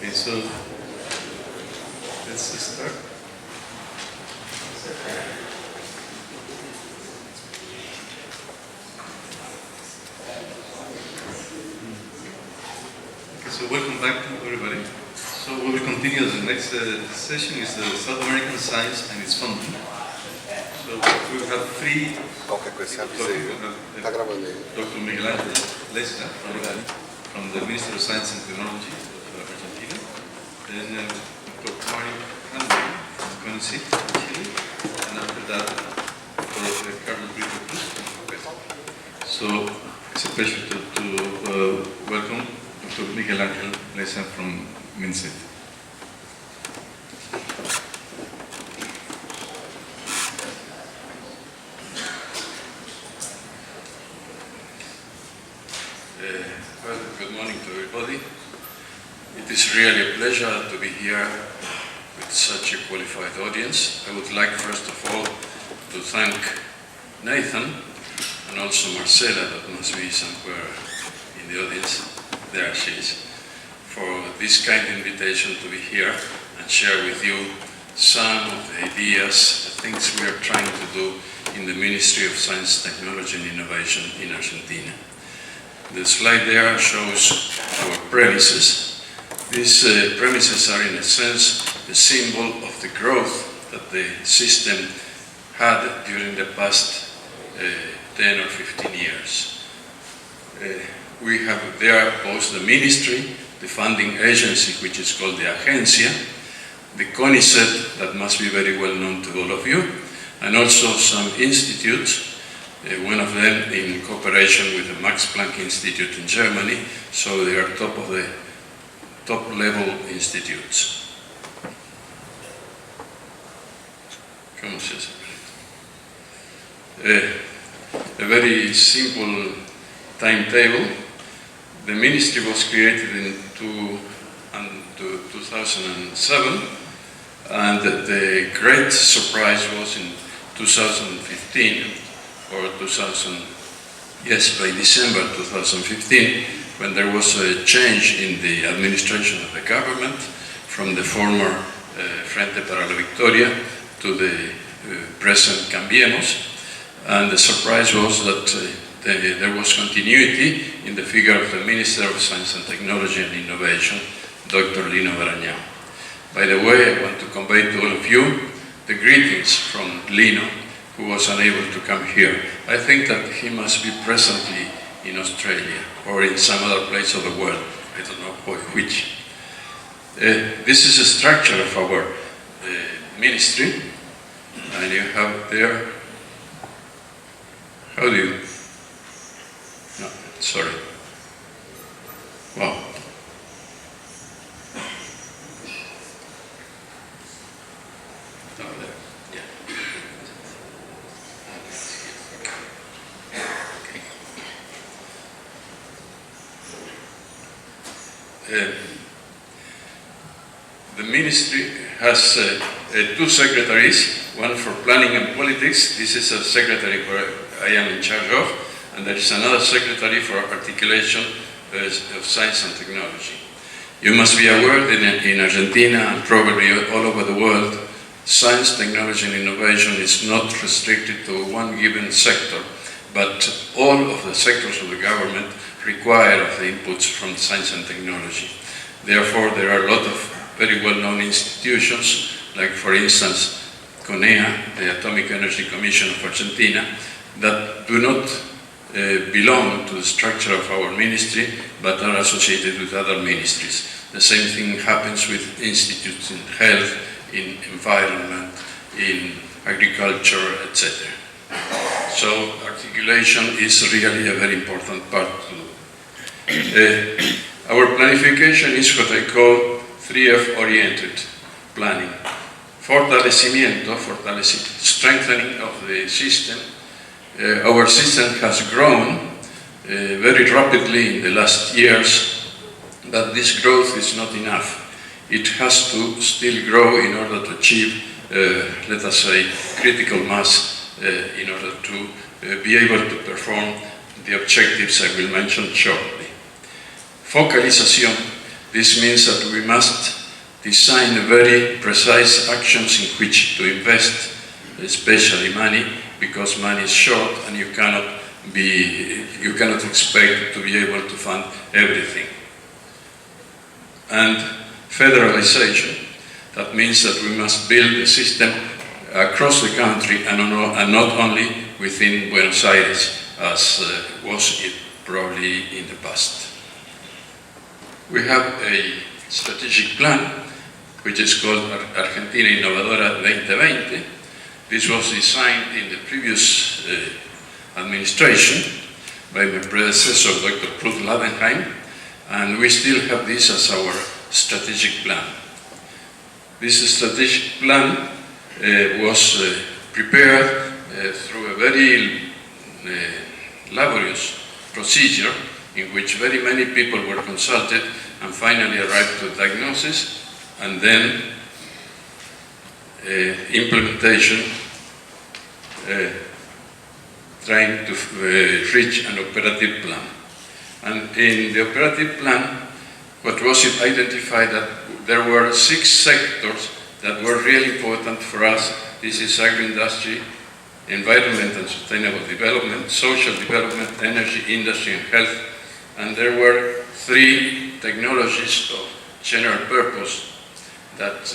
Okay, so let's start. Okay, so welcome back to everybody. So we will continue. The next session is South American science and its funding. So we have three topics. Dr. Miguel Ángel Blesa from the Ministry of Science and Technology of Argentina. Then Dr. Ángel from CONICET in Chile. And after that, Dr. Carlos Brito Cruz from Blesa. So it's a pleasure to welcome Dr. Miguel Ángel Blesa from MINSET. Well, good morning to everybody. It is really a pleasure to be here with such a qualified audience. I would like first of all to thank Nathan and also Marcela, that must be somewhere in the audience. There she is, for this kind invitation to be here and share with you some of the ideas, the things we are trying to do in the Ministry of Science, Technology and Innovation in Argentina. The slide there shows our premises. These premises are in a sense a symbol of the growth that the system had during the past 10 or 15 years. We have there both the ministry, the funding agency, which is called the Agencia, the CONICET, that must be very well known to all of you, and also some institutes, one of them in cooperation with the Max Planck Institute in Germany, so they are top level institutes. A very simple timetable. The ministry was created in 2007, and the great surprise was in 2015, or by December 2015, when there was a change in the administration of the government from the former Frente para la Victoria to the present Cambiemos, and the surprise was that there was continuity in the figure of the Minister of Science and Technology and Innovation, Dr. Lino Barañao. By the way, I want to convey to all of you the greetings from Lino, who was unable to come here. I think that he must be presently in Australia or in some other place of the world. I don't know which. This is a structure of our ministry, and you have there, how do you, no, sorry. Wow. The ministry has two secretaries, one for planning and politics. This is a secretary where I am in charge of, and there is another secretary for articulation of science and technology. You must be aware that in Argentina and probably all over the world, science, technology and innovation is not restricted to one given sector, but all of the sectors of the government require of the inputs from science and technology. Therefore, there are a lot of very well-known institutions, like for instance, CONEA, the Atomic Energy Commission of Argentina, that do not belong to the structure of our ministry, but are associated with other ministries. The same thing happens with institutes in health, in environment, in agriculture, etc. So articulation is really a very important part to do. Our planification is what I call 3F-oriented planning. Fortalecimiento, strengthening of the system. Our system has grown very rapidly in the last years, but this growth is not enough. It has to still grow in order to achieve, let us say, critical mass in order to be able to perform the objectives I will mention shortly. Focalización This means that we must design very precise actions in which to invest, especially money, because money is short and you cannot expect to be able to fund everything. And federalization, that means that we must build a system across the country and not only within Buenos Aires, as was it probably in the past. We have a strategic plan, which is called Argentina Innovadora 2020. This was designed in the previous administration by my predecessor, Dr. Prud Ladenheim, and we still have this as our strategic plan. This strategic plan was prepared through a very laborious procedure in which very many people were consulted and finally arrived to diagnosis and then implementation, trying to reach an operative plan. And in the operative plan, what was identified that there were 6 sectors that were really important for us. This is agri-industry, environment and sustainable development, social development, energy, industry and health. And there were 3 technologies of general purpose that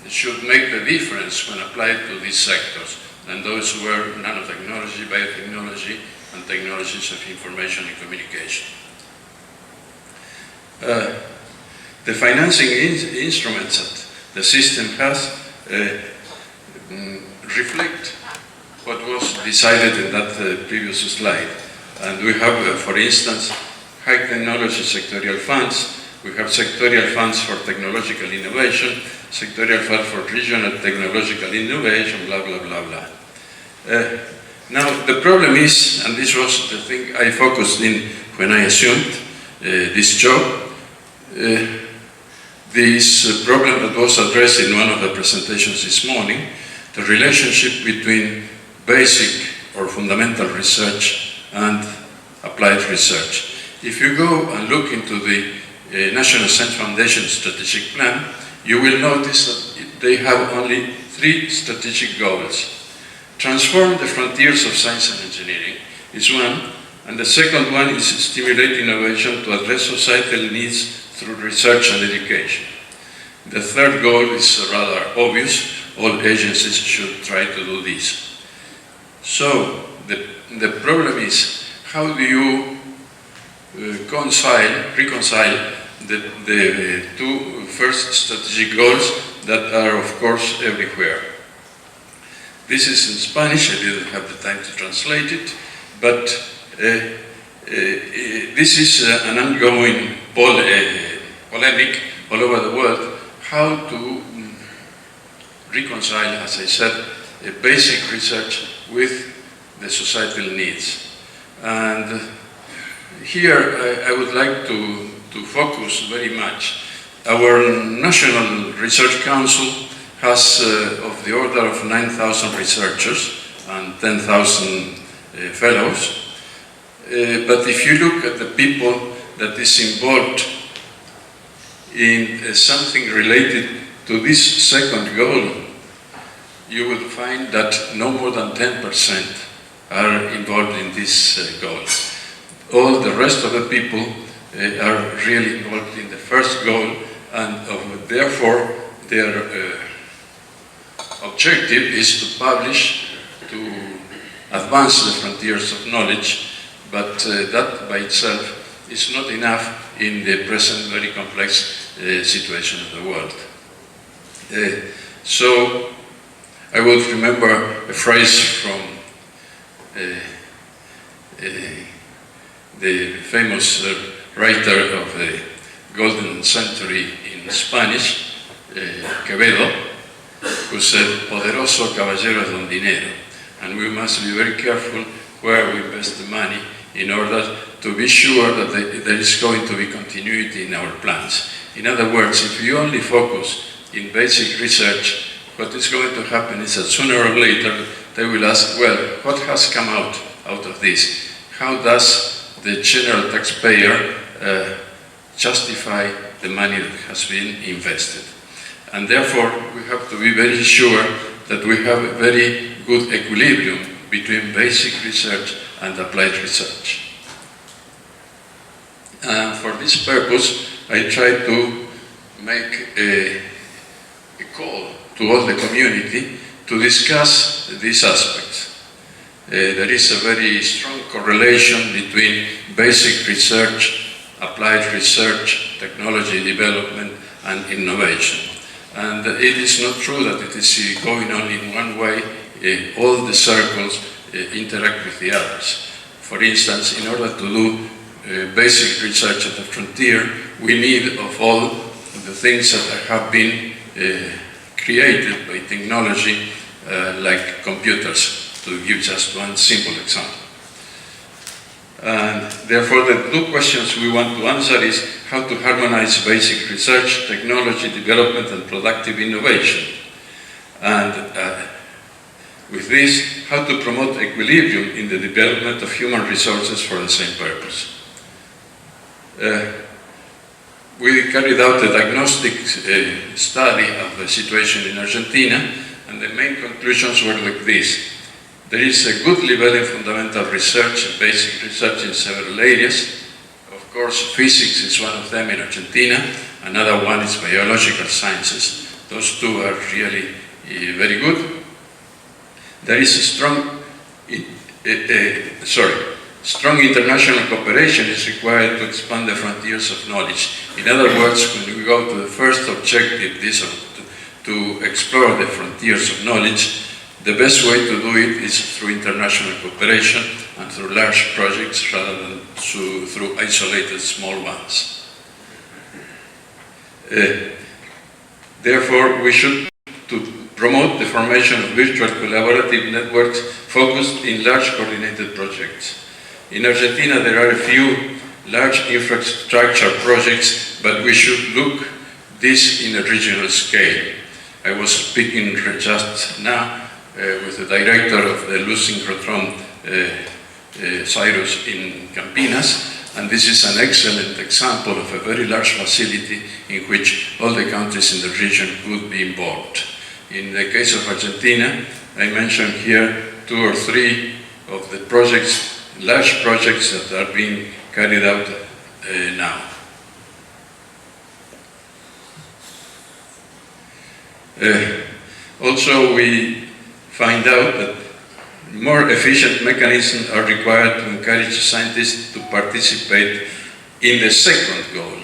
should make the difference when applied to these sectors. And those were nanotechnology, biotechnology, and technologies of information and communication. The financing instruments that the system has reflect what was decided in that previous slide. And we have, for instance, high technology sectorial funds. We have sectorial funds for technological innovation, sectorial funds for regional technological innovation, blah, blah, blah, blah. Now, the problem is, and this was the thing I focused in when I assumed this job, this problem that was addressed in one of the presentations this morning, the relationship between basic or fundamental research and applied research. If you go and look into the National Science Foundation strategic plan, you will notice that they have only 3 strategic goals. Transform the frontiers of science and engineering is one, and the second one is stimulate innovation to address societal needs through research and education. The third goal is rather obvious. All agencies should try to do this. So the problem is, how do you reconcile the 2 first strategic goals that are, of course, everywhere? This is in Spanish. I didn't have the time to translate it, but this is an ongoing polemic all over the world, how to reconcile, as I said, basic research with the societal needs. And here I would like to focus very much. Our National Research Council has of the order of 9,000 researchers and 10,000 fellows. But if you look at the people that is involved in something related to this second goal, you will find that no more than 10% are involved in this goal. All the rest of the people are really involved in the first goal, and therefore their objective is to publish, to advance the frontiers of knowledge, but that by itself is not enough in the present very complex situation of the world. So I would remember a phrase from the famous writer of the golden century in Spanish, Quevedo, who said, "Poderoso caballero es don dinero." And we must be very careful where we invest the money in order to be sure that there is going to be continuity in our plans. In other words, if you only focus in basic research, what is going to happen is that sooner or later they will ask, well, what has come out of this? How does the general taxpayer justify the money that has been invested. And therefore, we have to be very sure that we have a very good equilibrium between basic research and applied research. And for this purpose, I try to make a call to all the community to discuss these aspects. There is a very strong correlation between basic research, applied research, technology development, and innovation. And it is not true that it is going on in one way. All the circles interact with the others. For instance, in order to do basic research at the frontier, we need of all the things that have been created by technology, like computers, to give just one simple example. And therefore, the two questions we want to answer is how to harmonize basic research, technology development, and productive innovation. And with this, how to promote equilibrium in the development of human resources for the same purpose. We carried out a diagnostic study of the situation in Argentina, and the main conclusions were like this. There is a good level in fundamental research, basic research in several areas. Of course, physics is one of them in Argentina. Another one is biological sciences. Those two are really very good. There is a strong international cooperation is required to expand the frontiers of knowledge. In other words, when we go to the first objective, this to explore the frontiers of knowledge, the best way to do it is through international cooperation and through large projects rather than through isolated small ones. Therefore, we should promote the formation of virtual collaborative networks focused in large coordinated projects. In Argentina, there are a few large infrastructure projects, but we should look this in a regional scale. I was speaking just now with the director of the Luz Synchrotron Cyrus in Campinas, and this is an excellent example of a very large facility in which all the countries in the region could be involved. In the case of Argentina, I mentioned here 2 or 3 of the projects, large projects that are being carried out now. Also, we find out that more efficient mechanisms are required to encourage scientists to participate in the second goal.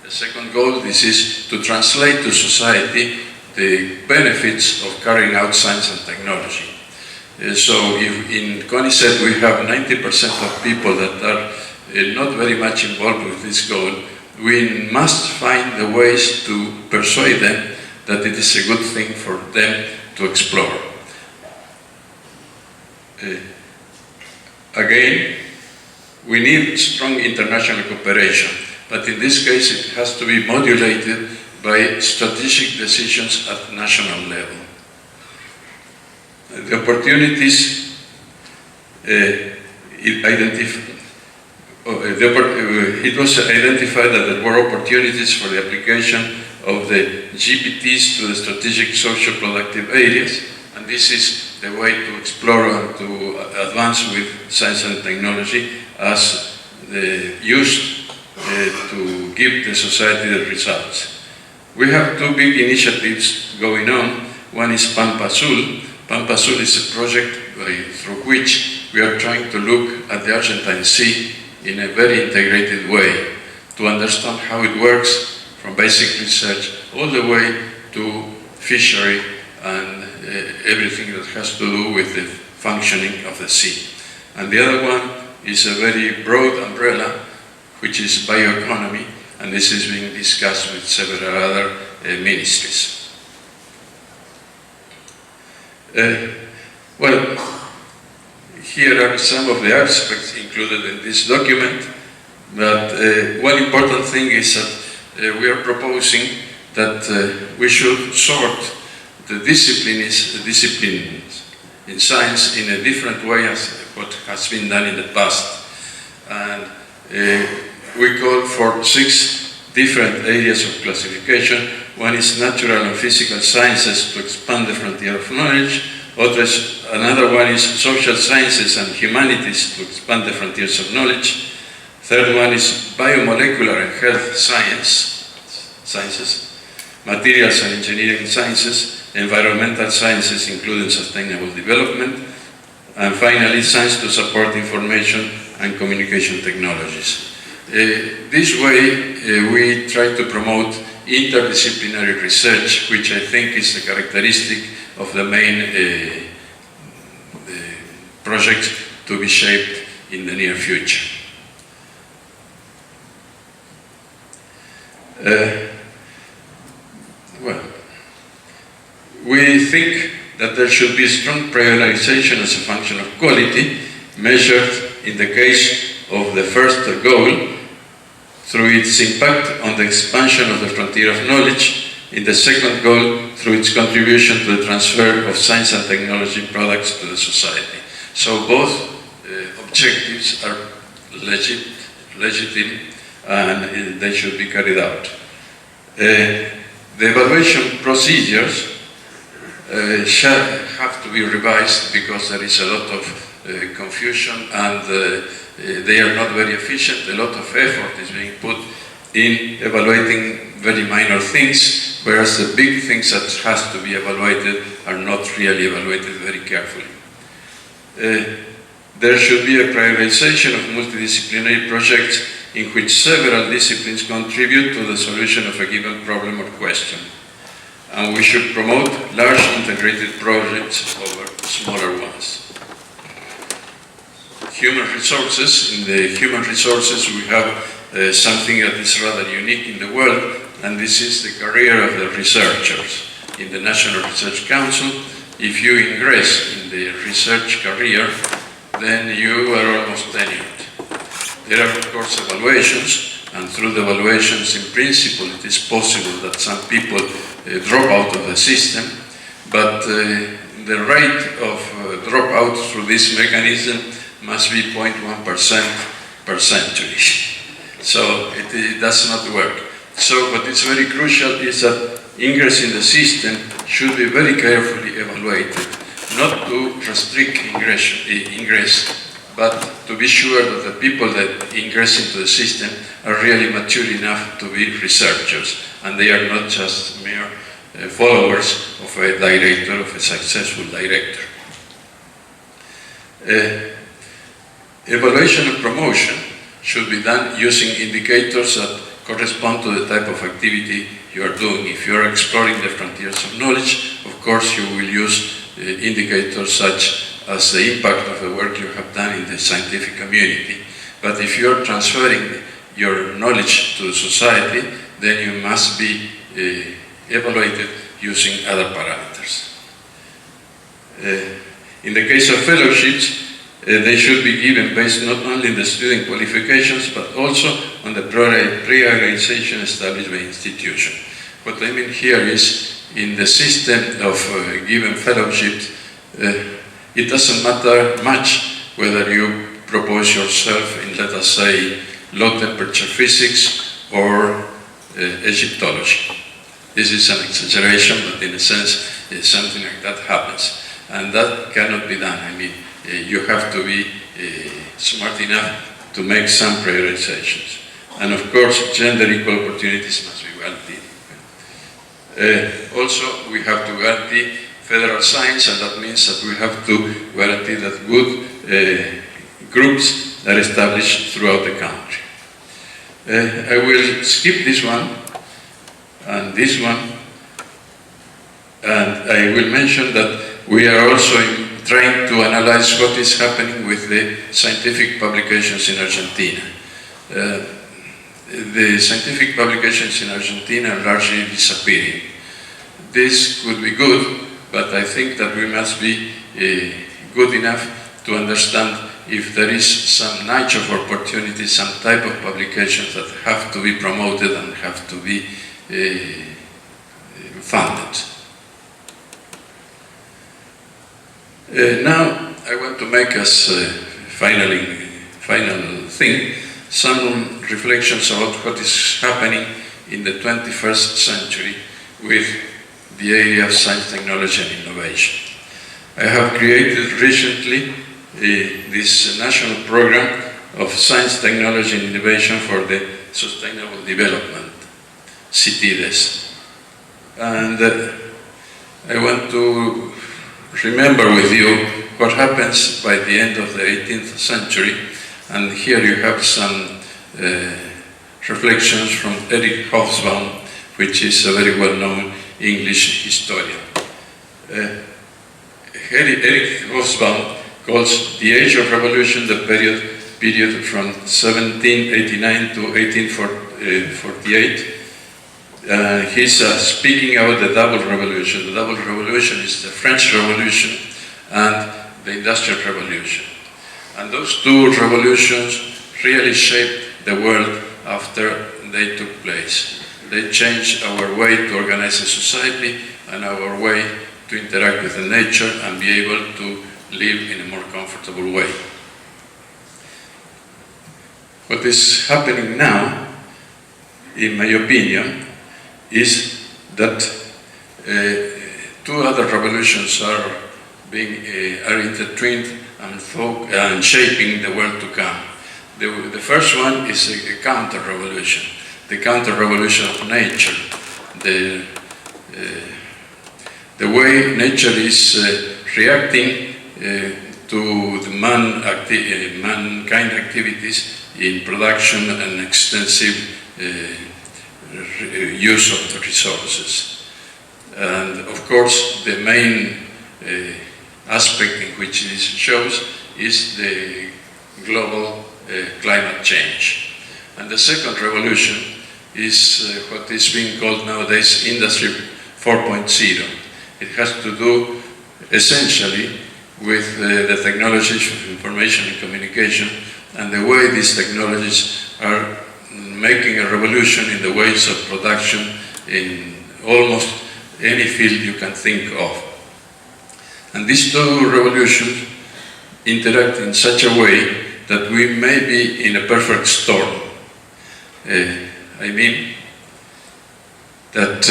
The second goal, this is to translate to society the benefits of carrying out science and technology. So if in CONICET we have 90% of people that are not very much involved with this goal, we must find the ways to persuade them that it is a good thing for them to explore. Again, we need strong international cooperation, but in this case it has to be modulated by strategic decisions at national level. The opportunities it was identified that there were opportunities for the application of the GPTs to the strategic social productive areas, and this is the way to explore and to advance with science and technology as used to give the society the results. We have 2 big initiatives going on. One is Pampa Azul. Pampa Azul is a project through which we are trying to look at the Argentine Sea in a very integrated way, to understand how it works from basic research all the way to fishery and everything that has to do with the functioning of the sea. And the other one is a very broad umbrella, which is bioeconomy, and this is being discussed with several other ministries. Well, here are some of the aspects included in this document, but one important thing is that we are proposing that we should sort the disciplines in science in a different way as what has been done in the past. And we call for 6 different areas of classification. One is natural and physical sciences to expand the frontier of knowledge. Another one is social sciences and humanities to expand the frontiers of knowledge. Third one is biomolecular and health sciences, materials and engineering sciences, environmental sciences including sustainable development, and finally science to support information and communication technologies. This way we try to promote interdisciplinary research, which I think is a characteristic of the main projects to be shaped in the near future. Well, we think that there should be strong prioritization as a function of quality, measured in the case of the first goal through its impact on the expansion of the frontier of knowledge, in the second goal through its contribution to the transfer of science and technology products to the society. So both objectives are legitimate and they should be carried out. The evaluation procedures shall have to be revised because there is a lot of confusion and they are not very efficient. A lot of effort is being put in evaluating very minor things, whereas the big things that has to be evaluated are not really evaluated very carefully. There should be a prioritization of multidisciplinary projects in which several disciplines contribute to the solution of a given problem or question. And we should promote large integrated projects over smaller ones. Human resources. In the human resources we have something that is rather unique in the world, and this is the career of the researchers. In the National Research Council, if you ingress in the research career, then you are almost tenured. There are of course evaluations, and through the evaluations in principle it is possible that some people drop out of the system, but the rate of dropout through this mechanism must be 0.1% per century. So it does not work. So what is very crucial is that ingress in the system should be very carefully evaluated, not to restrict ingress, but to be sure that the people that ingress into the system are really mature enough to be researchers, and they are not just mere followers of a director, of a successful director. Evaluation and promotion should be done using indicators that correspond to the type of activity you are doing. If you are exploring the frontiers of knowledge, of course you will use indicators such as the impact of the work you have done in the scientific community. But if you are transferring your knowledge to society, then you must be evaluated using other parameters. In the case of fellowships, they should be given based not only on the student qualifications, but also on the prioritization established by institution. What I mean here is, in the system of given fellowships, it doesn't matter much whether you propose yourself in, let us say, low temperature physics or Egyptology. This is an exaggeration, but in a sense, something like that happens. And that cannot be done. I mean, you have to be smart enough to make some prioritizations. And of course, gender equal opportunities must be guaranteed. Also, we have to guarantee federal science, and that means that we have to guarantee that good groups are established throughout the country. I will skip this one and this one, and I will mention that we are also trying to analyze what is happening with the scientific publications in Argentina. The scientific publications in Argentina are largely disappearing. This could be good, but I think that we must be good enough to understand if there is some niche of opportunity, some type of publications that have to be promoted and have to be funded. Now, I want to make as final thing some reflections about what is happening in the 21st century with the area of science, technology and innovation. I have created recently this national program of science, technology and innovation for the sustainable development, CITES. And I want to remember with you what happens by the end of the 18th century. And here you have some reflections from Eric Hobsbawm, which is a very well-known English historian. Eric Hobsbawm calls the Age of Revolution the period from 1789 to 1848. He's speaking about the double revolution. The double revolution is the French Revolution and the Industrial Revolution. And those two revolutions really shaped the world after they took place. They changed our way to organize a society and our way to interact with the nature and be able to live in a more comfortable way. What is happening now, in my opinion, is that two other revolutions are intertwined and shaping the world to come. The first one is a counter-revolution, the counter-revolution of nature. The way nature is reacting to the mankind activities in production and extensive use of the resources. And of course, the main aspect in which this shows is the global climate change. And the second revolution is what is being called nowadays Industry 4.0. It has to do essentially with the technologies of information and communication and the way these technologies are making a revolution in the ways of production in almost any field you can think of. And these two revolutions interact in such a way that we may be in a perfect storm. I mean that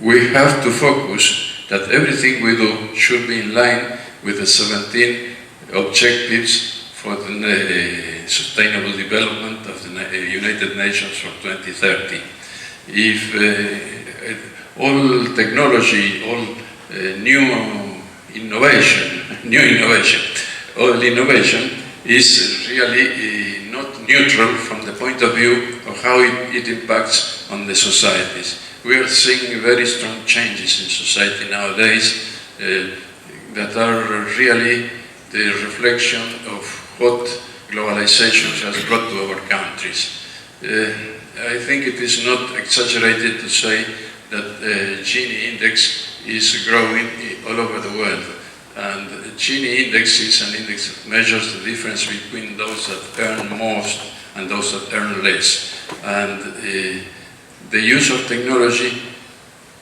we have to focus that everything we do should be in line with the 17 objectives for the sustainable development of the United Nations for 2030. If all technology, all new innovation is really not neutral from the point of view of how it impacts on the societies. We are seeing very strong changes in society nowadays that are really the reflection of what globalization has brought to our countries. I think it is not exaggerated to say that the Gini index is growing all over the world. And the Gini index is an index that measures the difference between those that earn most and those that earn less. And the use of technology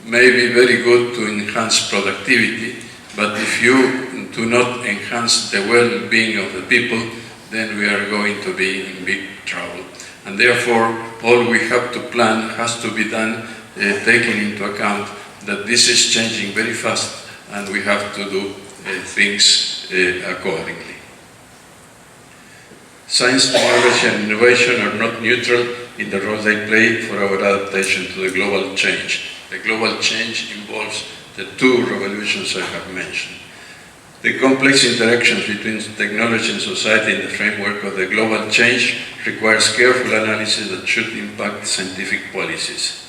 may be very good to enhance productivity, but if you do not enhance the well-being of the people, then we are going to be in big trouble. And therefore, all we have to plan has to be done taking into account that this is changing very fast and we have to do things accordingly. Science, technology and innovation are not neutral in the role they play for our adaptation to the global change. The global change involves the two revolutions I have mentioned. The complex interactions between technology and society in the framework of the global change requires careful analysis that should impact scientific policies.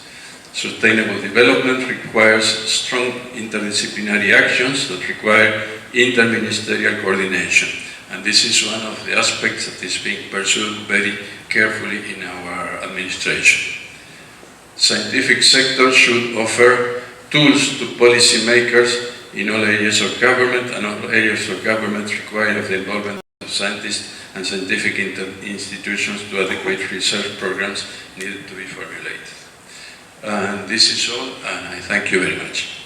Sustainable development requires strong interdisciplinary actions that require interministerial coordination. And this is one of the aspects that is being pursued very carefully in our administration. Scientific sector should offer tools to policymakers in all areas of government, and all areas of government require the involvement of scientists and scientific institutions to adequate research programs needed to be formulated. And this is all, and I thank you very much.